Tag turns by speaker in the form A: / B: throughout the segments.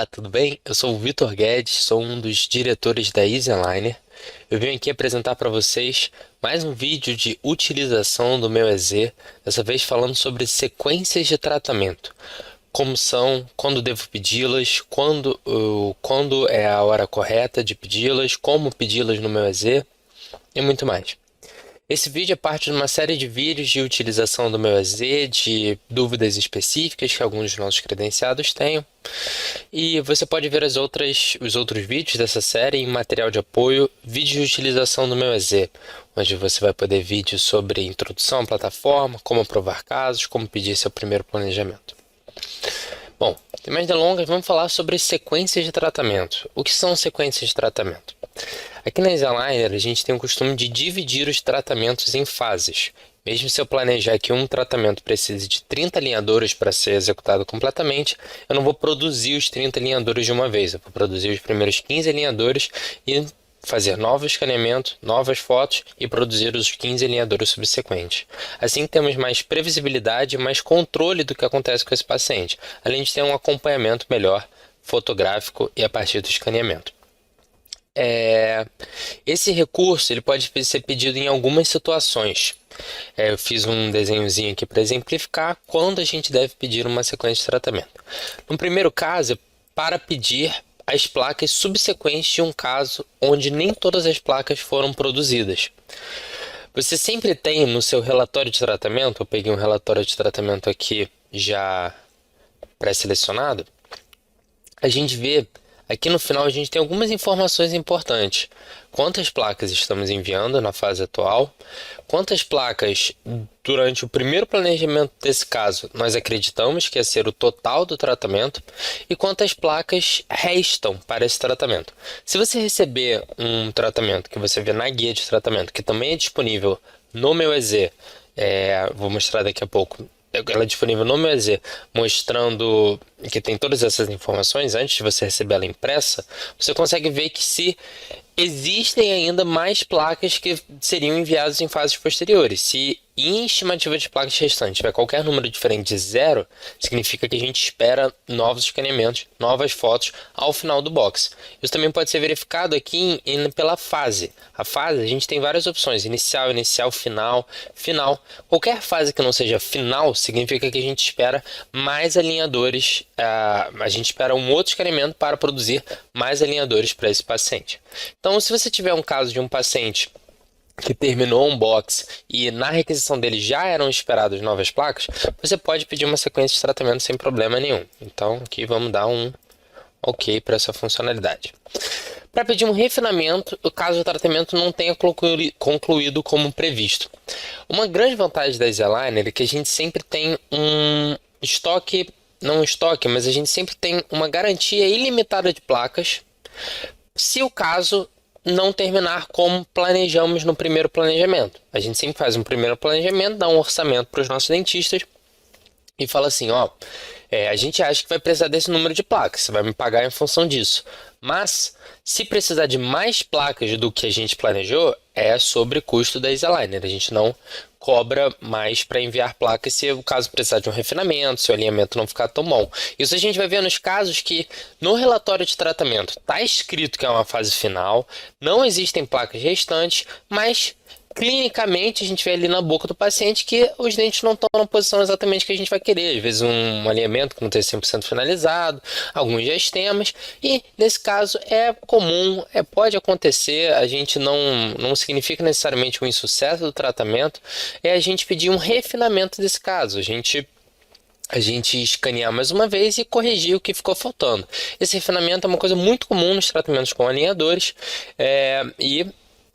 A: Olá, tudo bem? Eu sou o Vitor Guedes, sou um dos diretores da EasyAligner. Eu vim aqui apresentar para vocês mais um vídeo de utilização do meu EZ, dessa vez falando sobre sequências de tratamento. Como são, quando devo pedi-las, quando é a hora correta de pedi-las, como pedi-las no meu EZ e muito mais. Esse vídeo é parte de uma série de vídeos de utilização do meu EZ, de dúvidas específicas que alguns dos nossos credenciados tenham. E você pode ver os outros vídeos dessa série em material de apoio, vídeos de utilização do meu EZ, onde você vai poder vídeos sobre introdução à plataforma, como aprovar casos, como pedir seu primeiro planejamento. Bom, sem mais delongas, vamos falar sobre sequências de tratamento. O que são sequências de tratamento? Aqui na EasyAligner, a gente tem o costume de dividir os tratamentos em fases. Mesmo se eu planejar que um tratamento precise de 30 alinhadores para ser executado completamente, eu não vou produzir os 30 alinhadores de uma vez. Eu vou produzir os primeiros 15 alinhadores e fazer novo escaneamento, novas fotos e produzir os 15 alinhadores subsequentes. Assim temos mais previsibilidade e mais controle do que acontece com esse paciente, além de ter um acompanhamento melhor fotográfico e a partir do escaneamento. Esse recurso ele pode ser pedido em algumas situações. Eu fiz um desenhozinho aqui para exemplificar quando a gente deve pedir uma sequência de tratamento. No primeiro caso, é para pedir as placas subsequentes de um caso onde nem todas as placas foram produzidas. Você sempre tem no seu relatório de tratamento, eu peguei um relatório de tratamento aqui já pré-selecionado, a gente vê aqui no final a gente tem algumas informações importantes. Quantas placas estamos enviando na fase atual? Quantas placas durante o primeiro planejamento desse caso nós acreditamos que ia ser o total do tratamento? E quantas placas restam para esse tratamento? Se você receber um tratamento que você vê na guia de tratamento, que também é disponível no meu EZ, vou mostrar daqui a pouco. Ela é disponível no meu EZ, mostrando que tem todas essas informações. Antes de você receber ela impressa, você consegue ver que se existem ainda mais placas que seriam enviadas em fases posteriores. Se em estimativa de placas restantes tiver qualquer número diferente de zero, significa que a gente espera novos escaneamentos, novas fotos ao final do box. Isso também pode ser verificado aqui pela fase. A fase, a gente tem várias opções: inicial, final, final. Qualquer fase que não seja final, significa que a gente espera mais alinhadores, a gente espera um outro escaneamento para produzir mais alinhadores para esse paciente. Então, se você tiver um caso de um paciente que terminou um box e na requisição dele já eram esperadas novas placas, você pode pedir uma sequência de tratamento sem problema nenhum. Então, aqui vamos dar um OK para essa funcionalidade. Para pedir um refinamento, caso o tratamento não tenha concluído como previsto. Uma grande vantagem da EasyAligner é que a gente sempre tem um estoque, não um estoque, mas a gente sempre tem uma garantia ilimitada de placas, se o caso não terminar como planejamos no primeiro planejamento. A gente sempre faz um primeiro planejamento, dá um orçamento para os nossos dentistas e fala assim, a gente acha que vai precisar desse número de placas, você vai me pagar em função disso. Mas, se precisar de mais placas do que a gente planejou, é sobre custo da EasyAligner. A gente não cobra mais para enviar placas se o caso precisar de um refinamento, se o alinhamento não ficar tão bom. Isso a gente vai ver nos casos que no relatório de tratamento está escrito que é uma fase final, não existem placas restantes, mas clinicamente a gente vê ali na boca do paciente que os dentes não estão na posição exatamente que a gente vai querer. Às vezes um alinhamento que não esteja 100% finalizado, alguns gestemas, e nesse caso é comum, pode acontecer, a gente não significa necessariamente um insucesso do tratamento, é a gente pedir um refinamento desse caso, a gente escanear mais uma vez e corrigir o que ficou faltando. Esse refinamento é uma coisa muito comum nos tratamentos com alinhadores, e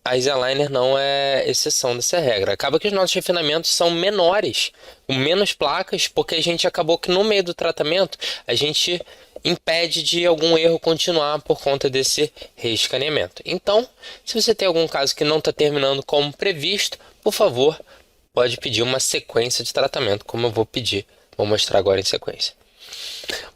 A: a EasyAligner não é exceção dessa regra. Acaba que os nossos refinamentos são menores, com menos placas, porque a gente acabou que no meio do tratamento a gente impede de algum erro continuar por conta desse reescaneamento. Então, se você tem algum caso que não está terminando como previsto, por favor, pode pedir uma sequência de tratamento, como eu vou mostrar agora em sequência.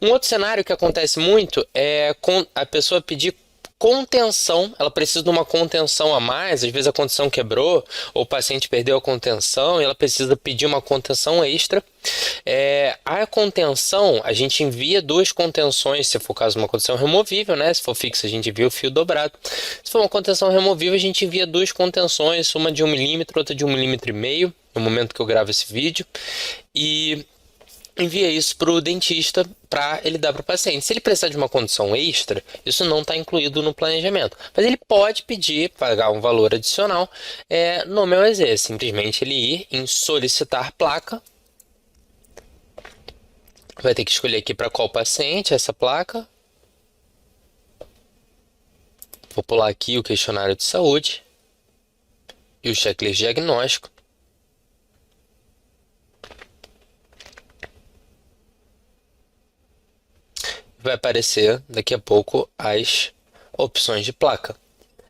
A: Um outro cenário que acontece muito é a pessoa pedir contenção, ela precisa de uma contenção a mais, às vezes a contenção quebrou, ou o paciente perdeu a contenção e ela precisa pedir uma contenção extra. A contenção, a gente envia duas contenções, se for caso uma contenção removível, né? Se for fixa, a gente envia o fio dobrado. Se for uma contenção removível, a gente envia duas contenções, uma de 1 milímetro, outra de 1,5 milímetro, no momento que eu gravo esse vídeo. E envia isso para o dentista para ele dar para o paciente. Se ele precisar de uma condição extra, isso não está incluído no planejamento. Mas ele pode pedir, pagar um valor adicional no meu EZ. Simplesmente ele ir em solicitar placa. Vai ter que escolher aqui para qual paciente essa placa. Vou pular aqui o questionário de saúde e o checklist diagnóstico. Vai aparecer daqui a pouco as opções de placa.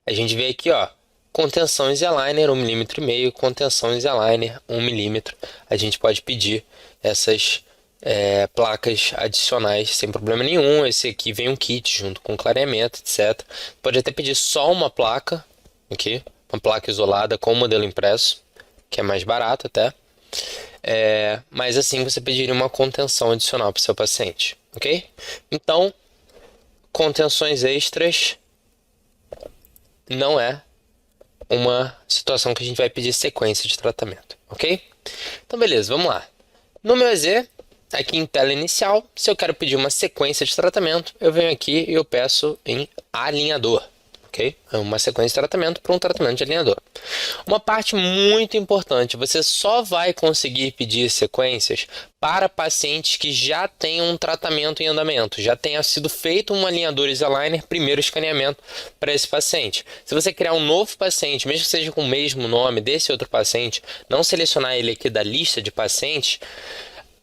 A: A gente vê aqui, ó, contenção Invisalign 1,5 milímetro, contenção Invisalign 1 milímetro. A gente pode pedir essas placas adicionais sem problema nenhum. Esse aqui vem um kit junto com clareamento, etc. Pode até pedir só uma placa aqui, uma placa isolada com modelo impresso, que é mais barato até. Mas assim você pediria uma contenção adicional para o seu paciente, ok? Então, contenções extras não é uma situação que a gente vai pedir sequência de tratamento, ok? Então, beleza, vamos lá. No meu EZ, aqui em tela inicial, se eu quero pedir uma sequência de tratamento, eu venho aqui e eu peço em alinhador. Ok? É uma sequência de tratamento para um tratamento de alinhador. Uma parte muito importante, você só vai conseguir pedir sequências para pacientes que já tenham um tratamento em andamento, já tenha sido feito um alinhador Invisalign, primeiro escaneamento para esse paciente. Se você criar um novo paciente, mesmo que seja com o mesmo nome desse outro paciente, não selecionar ele aqui da lista de pacientes,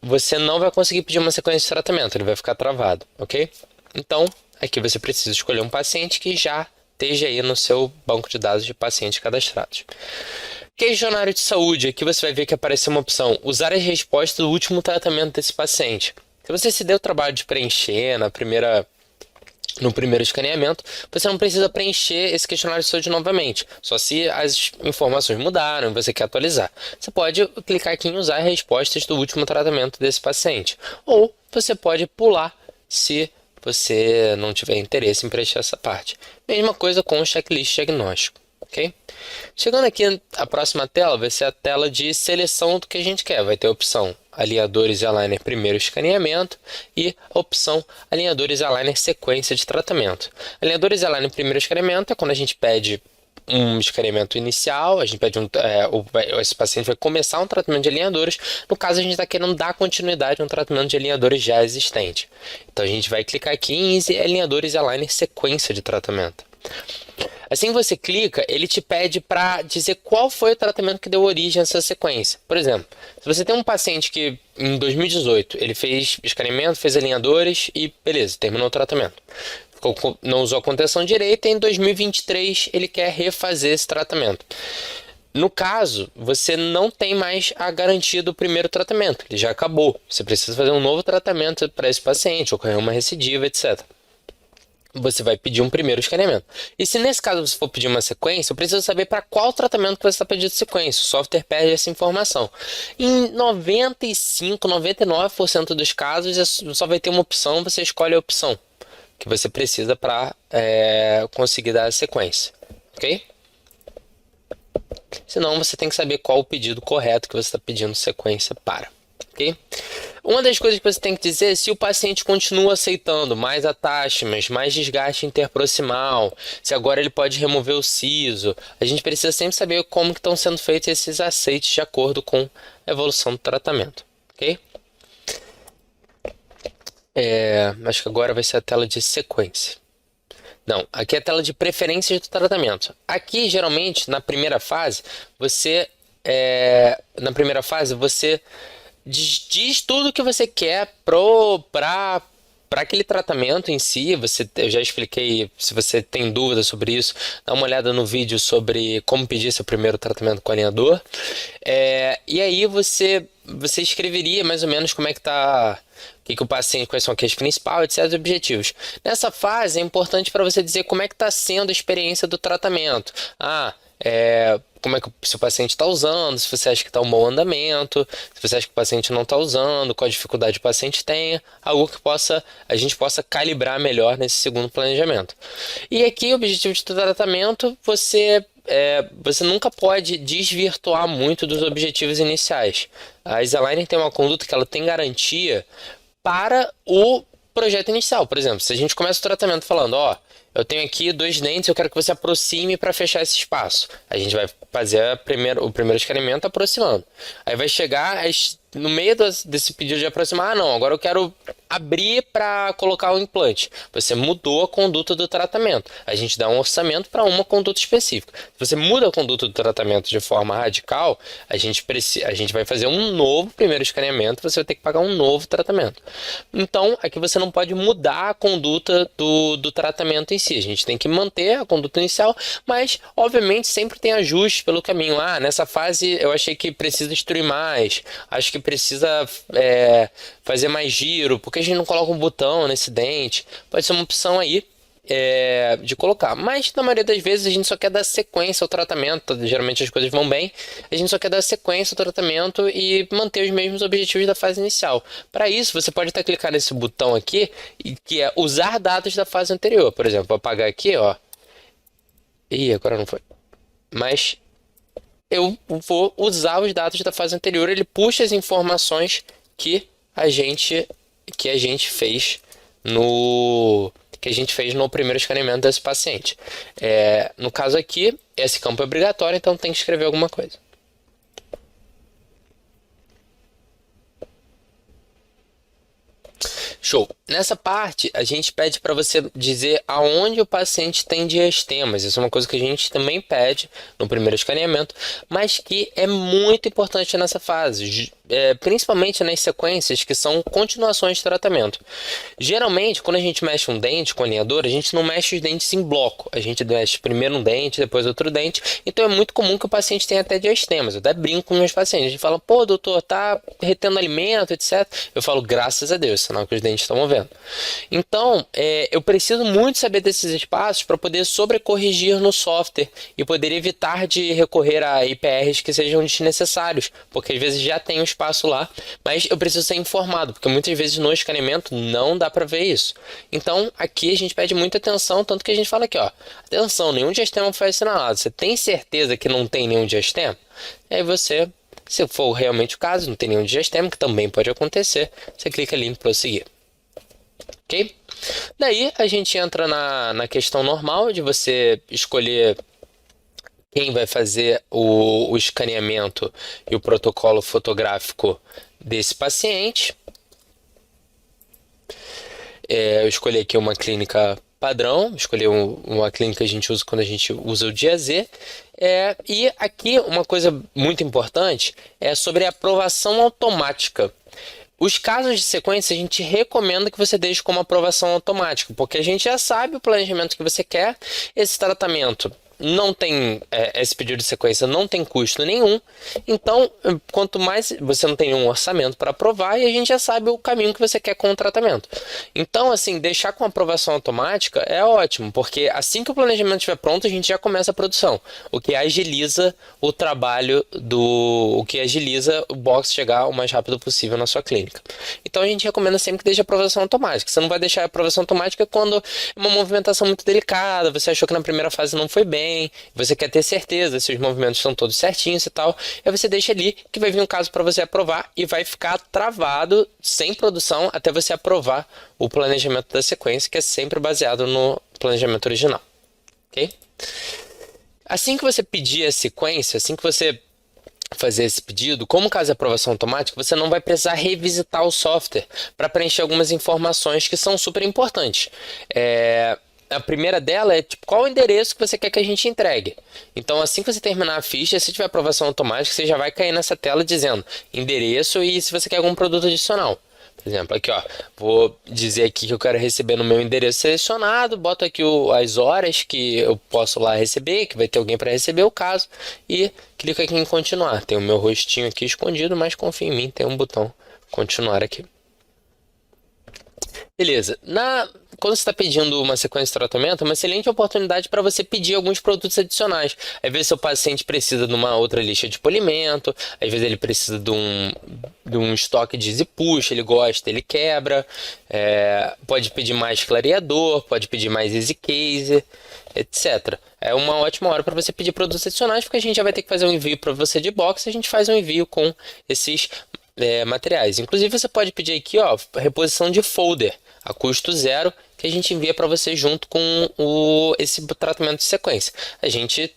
A: você não vai conseguir pedir uma sequência de tratamento, ele vai ficar travado, ok? Então, aqui você precisa escolher um paciente que já esteja aí no seu banco de dados de pacientes cadastrados. Questionário de saúde, aqui você vai ver que apareceu uma opção, usar as respostas do último tratamento desse paciente. Se você se deu o trabalho de preencher no primeiro escaneamento, você não precisa preencher esse questionário de saúde novamente, só se as informações mudaram e você quer atualizar. Você pode clicar aqui em usar respostas do último tratamento desse paciente, ou você pode pular se você não tiver interesse em preencher essa parte. Mesma coisa com o checklist diagnóstico, ok? Chegando aqui, a próxima tela vai ser a tela de seleção do que a gente quer. Vai ter a opção alinhadores e aligner primeiro escaneamento e a opção alinhadores e aligner sequência de tratamento. Alinhadores e aligner primeiro escaneamento é quando a gente pede um escaneamento inicial, a gente pede esse paciente vai começar um tratamento de alinhadores. No caso, a gente está querendo dar continuidade a um tratamento de alinhadores já existente. Então, a gente vai clicar aqui em alinhadores e aligner sequência de tratamento. Assim que você clica, ele te pede para dizer qual foi o tratamento que deu origem a essa sequência. Por exemplo, se você tem um paciente que em 2018 ele fez escaneamento, fez alinhadores e beleza, terminou o tratamento. Não usou a contenção direita e em 2023 ele quer refazer esse tratamento. No caso, você não tem mais a garantia do primeiro tratamento, ele já acabou. Você precisa fazer um novo tratamento para esse paciente, ocorrer uma recidiva, etc. Você vai pedir um primeiro escaneamento. E se nesse caso você for pedir uma sequência, eu preciso saber para qual tratamento que você está pedindo sequência. O software perde essa informação. Em 95, 99% dos casos, só vai ter uma opção, você escolhe a opção que você precisa para conseguir dar a sequência, ok? Senão você tem que saber qual o pedido correto que você está pedindo sequência para, ok? Uma das coisas que você tem que dizer é se o paciente continua aceitando mais attachments, mais desgaste interproximal, se agora ele pode remover o siso. A gente precisa sempre saber como que estão sendo feitos esses aceites de acordo com a evolução do tratamento, ok? Acho que agora vai ser a tela de sequência. Não, aqui é a tela de preferências do tratamento. Aqui, geralmente, na primeira fase, você diz tudo o que você quer para aquele tratamento em si. Eu já expliquei, se você tem dúvida sobre isso, dá uma olhada no vídeo sobre como pedir seu primeiro tratamento com alinhador. E aí você escreveria mais ou menos como é que está, o que o paciente, quais são as queixas principais, etc, os objetivos. Nessa fase é importante para você dizer como é que está sendo a experiência do tratamento. como é que se o paciente está usando, se você acha que está um bom andamento, se você acha que o paciente não está usando, qual dificuldade o paciente tenha, algo que a gente possa calibrar melhor nesse segundo planejamento. E aqui, o objetivo de tratamento, você nunca pode desvirtuar muito dos objetivos iniciais. A Easeliner tem uma conduta que ela tem garantia para o projeto inicial. Por exemplo, se a gente começa o tratamento falando, ó, eu tenho aqui 2 dentes, eu quero que você aproxime para fechar esse espaço. A gente vai fazer o primeiro escaneamento aproximando. Aí vai chegar no meio desse pedido de aproximar, não, agora eu quero abrir para colocar o implante. Você mudou a conduta do tratamento. A gente dá um orçamento para uma conduta específica. Se você muda a conduta do tratamento de forma radical, a gente vai fazer um novo primeiro escaneamento, você vai ter que pagar um novo tratamento. Então, aqui você não pode mudar a conduta do tratamento em si. A gente tem que manter a conduta inicial, mas, obviamente, sempre tem ajustes pelo caminho. Ah, nessa fase eu achei que precisa instruir mais, acho que precisa fazer mais giro, porque a gente não coloca um botão nesse dente. Pode ser uma opção aí de colocar, mas na maioria das vezes a gente só quer dar sequência ao tratamento. Geralmente as coisas vão bem, a gente só quer dar sequência ao tratamento e manter os mesmos objetivos da fase inicial. Para isso, você pode até clicar nesse botão aqui, que é usar dados da fase anterior. Por exemplo, vou apagar aqui, ó. Ih, agora não foi. Mas eu vou usar os dados da fase anterior, ele puxa as informações que a gente fez no primeiro escaneamento desse paciente. No caso aqui, esse campo é obrigatório, então tem que escrever alguma coisa. Show. Nessa parte, a gente pede para você dizer aonde o paciente tem diastemas. Isso é uma coisa que a gente também pede no primeiro escaneamento, mas que é muito importante nessa fase, principalmente nas sequências que são continuações de tratamento. Geralmente, quando a gente mexe um dente com alinhador, a gente não mexe os dentes em bloco. A gente mexe primeiro um dente, depois outro dente. Então é muito comum que o paciente tenha até diastemas. Eu até brinco com meus pacientes. A gente fala, pô, doutor, tá retendo alimento, etc. Eu falo, graças a Deus, sinal que os dentes estão movendo. Então, eu preciso muito saber desses espaços para poder sobrecorrigir no software e poder evitar de recorrer a IPRs que sejam desnecessários, porque às vezes já tem um espaço lá, mas eu preciso ser informado, porque muitas vezes no escaneamento não dá para ver isso. Então, aqui a gente pede muita atenção, tanto que a gente fala aqui, ó, atenção, nenhum diastema foi assinalado. Você tem certeza que não tem nenhum diastema? E aí você, se for realmente o caso, não tem nenhum diastema, que também pode acontecer, você clica ali em prosseguir. Ok? Daí a gente entra na questão normal de você escolher quem vai fazer o escaneamento e o protocolo fotográfico desse paciente. Eu escolhi aqui uma clínica padrão, escolhi uma clínica que a gente usa quando a gente usa o dia Z. E aqui uma coisa muito importante é sobre a aprovação automática. Os casos de sequência a gente recomenda que você deixe como aprovação automática, porque a gente já sabe o planejamento que você quer. Esse tratamento não tem, esse pedido de sequência não tem custo nenhum, então quanto mais você não tem um orçamento para aprovar, e a gente já sabe o caminho que você quer com o tratamento. Então, assim, deixar com aprovação automática é ótimo, porque assim que o planejamento estiver pronto, a gente já começa a produção, o que agiliza o trabalho o que agiliza o box chegar o mais rápido possível na sua clínica. Então a gente recomenda sempre que deixe aprovação automática. Você não vai deixar a aprovação automática quando é uma movimentação muito delicada, você achou que na primeira fase não foi bem, você quer ter certeza se os movimentos estão todos certinhos e tal, aí você deixa ali que vai vir um caso para você aprovar e vai ficar travado sem produção até você aprovar o planejamento da sequência, que é sempre baseado no planejamento original. Ok? Assim que você pedir a sequência, assim que você fazer esse pedido, como caso de aprovação automática, você não vai precisar revisitar o software para preencher algumas informações que são super importantes. A primeira dela é tipo, qual o endereço que você quer que a gente entregue. Então, assim que você terminar a ficha, se tiver aprovação automática, você já vai cair nessa tela dizendo endereço e se você quer algum produto adicional. Por exemplo, aqui ó, vou dizer aqui que eu quero receber no meu endereço selecionado, boto aqui as horas que eu posso lá receber, que vai ter alguém para receber o caso, e clico aqui em continuar. Tem o meu rostinho aqui escondido, mas confia em mim, tem um botão continuar aqui. Beleza. Quando você está pedindo uma sequência de tratamento, é uma excelente oportunidade para você pedir alguns produtos adicionais. Às vezes, seu paciente precisa de uma outra lixa de polimento, às vezes, ele precisa de um estoque de Easy-Push, ele gosta, ele quebra. Pode pedir mais clareador, pode pedir mais Easy-Case, etc. É uma ótima hora para você pedir produtos adicionais, porque a gente já vai ter que fazer um envio para você de box, a gente faz um envio com esses materiais. Inclusive, você pode pedir aqui, ó, reposição de folder a custo zero, que a gente envia para você junto com esse tratamento de sequência. A gente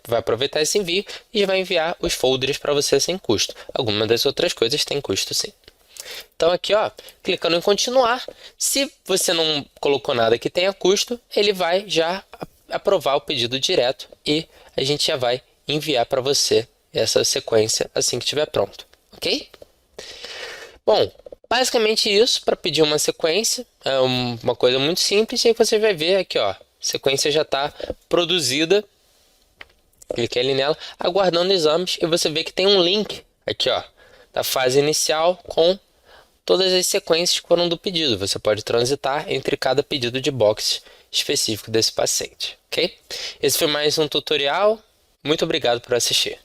A: vai aproveitar esse envio e vai enviar os folders para você sem custo. Algumas das outras coisas têm custo, sim. Então aqui, ó, clicando em continuar, se você não colocou nada que tenha custo, ele vai já aprovar o pedido direto e a gente já vai enviar para você essa sequência assim que estiver pronto, ok? Bom, basicamente isso para pedir uma sequência, é uma coisa muito simples, e aí você vai ver aqui, ó, a sequência já está produzida, clique ali nela, aguardando exames, e você vê que tem um link aqui, ó, da fase inicial com todas as sequências que foram do pedido. Você pode transitar entre cada pedido de box específico desse paciente, ok? Esse foi mais um tutorial, muito obrigado por assistir.